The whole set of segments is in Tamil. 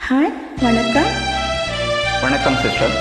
ஹாய், வணக்கம். வணக்கம் சிஸ்டர்.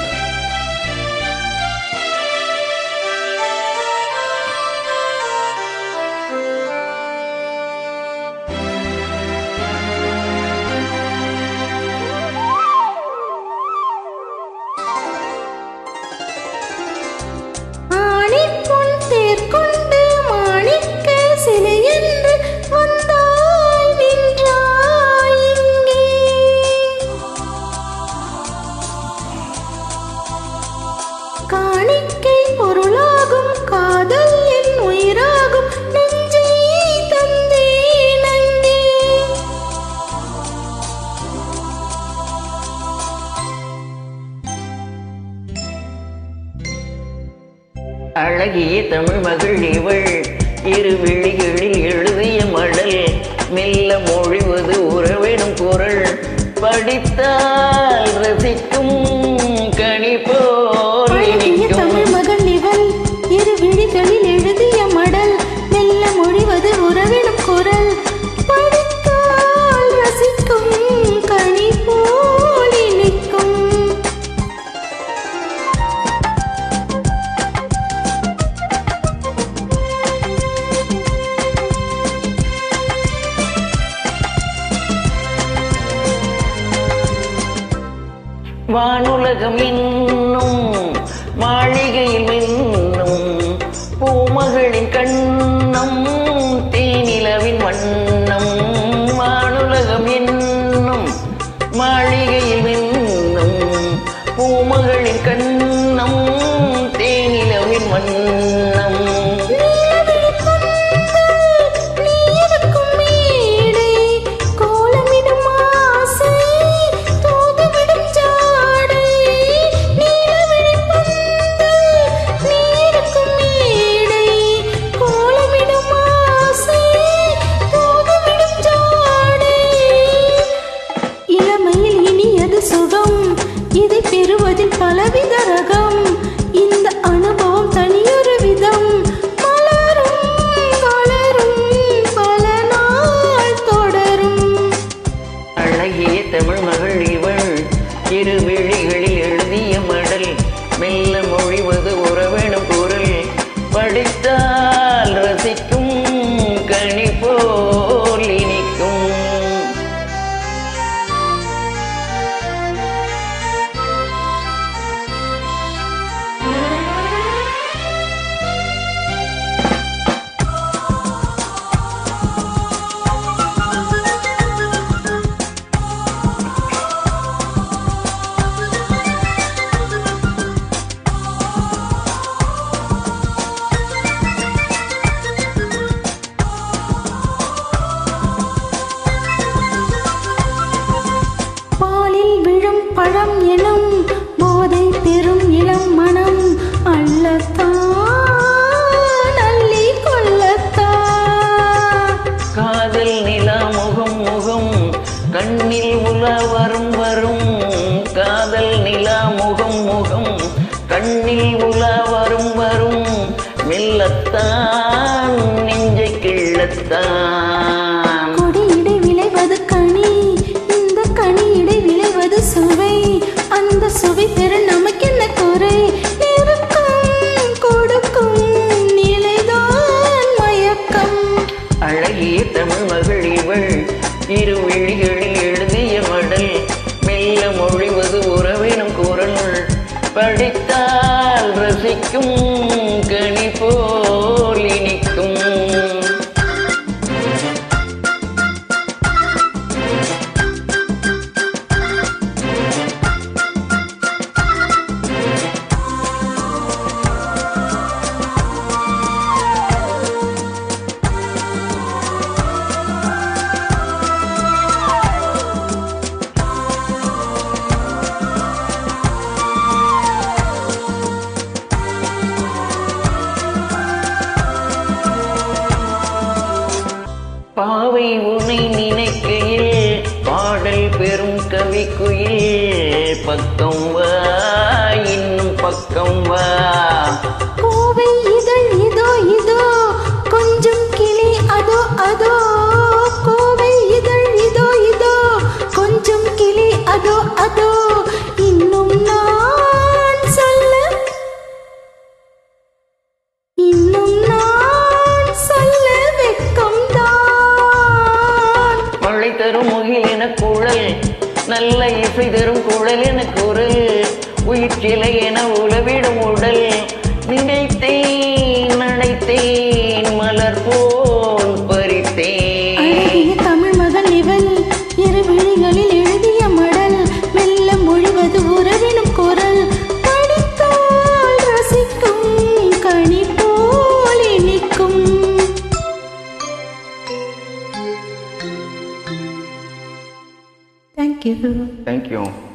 காணிக்கை பொருளாகும் காதல் என் உயிராகும் நெஞ்சை தந்தேன் அங்கே. அழகிய தமிழ் மகள் இவள் இரு விழிகளில் எழுதிய மடல் மெல்ல மொழிவது உறவிடும் குரல் படித்தால் ரசிக்கும் கனி போல் தமிழ் மகள் இவள் இரு விழிகளில் எழுதிய மடல் மெல்ல மொழிவது உறவிடும் குரல் படித்தால் ரசிக்கும் கனி போல் இனிக்கும். வானுலகம் இன்னும் மாளிகையில் மின்னும் பூமகளின் கண்ணம் தேனிலவின் வண்ணம். வானுலகம் இன்னும் மாளிகையில் மின்னும் பூமகளின் கண்ணம் தேனிலவின் வண்ணம். இதை பெறுவதில் பலவித ரகம், இந்த அனுபவம் தனியொரு விதம். மலரும் வளரும் பல நாள் தொடரும். அழகிய தமிழ் மகள் இவள் இரு விழிகளில் எழுதிய மடல் மெல்ல மொழிவது உறவேணும் குரல் படித்தால் ரசிக்கும் கனி போல் இனிக்கும். பழம் எனும் போதை பெரும் இளம் மனம் அல்லத்தான் அள்ளி கொள்ளத்தான். காதல் நிலா முகம் முகம் கண்ணில் உலா வரும் வரும். காதல் நிலா முகம் முகம் கண்ணில் உலா வரும் வரும். மெல்லத்தான் நெஞ்சை கிள்ளத்தான். கொடியிடை விளைவது கனி, இந்த கனியிடை விளைவது சுவை. அந்த சுவை பெற நமக்கென்ன குறை? நெருக்கம் கொடுக்கும் நிலைதான் மயக்கம். அழகிய தமிழ் மகள் இவள் இரு விழிகளில் எழுதிய மடல் மெல்ல மொழிவது உறவினும் குரல் படித்தால் ரசிக்கும் கனி போல் இனிக்கும். பாவை உன்னை நினைக்கையில் பாடல் பெரும் கவிக்குயில் பக்கம் வா இன்னும் பக்கம் வா. கோவை இதழ் இதோ இதோ கொஞ்சம் கிளி அதோ அதோ. கோவை இதழ் இதோ இதோ கொஞ்சம் கிளி அதோ தரும் முகில் என குழல், நல்ல இசை தரும் குழல் என குரல், உயிர் சிலை என உலவிடும் உடல். நினைத்தேன் நினைத்தேன் மலர் போல் பறித்தேன். அழகிய தமிழ் மகள் இவள், இரு விழிகளில் எழுதிய மடல், மெல்ல மொழிவது உறவினும் குரல். படித்தால் ரசிக்கும் கனி போல் இனிக்கும். Thank you. Thank you.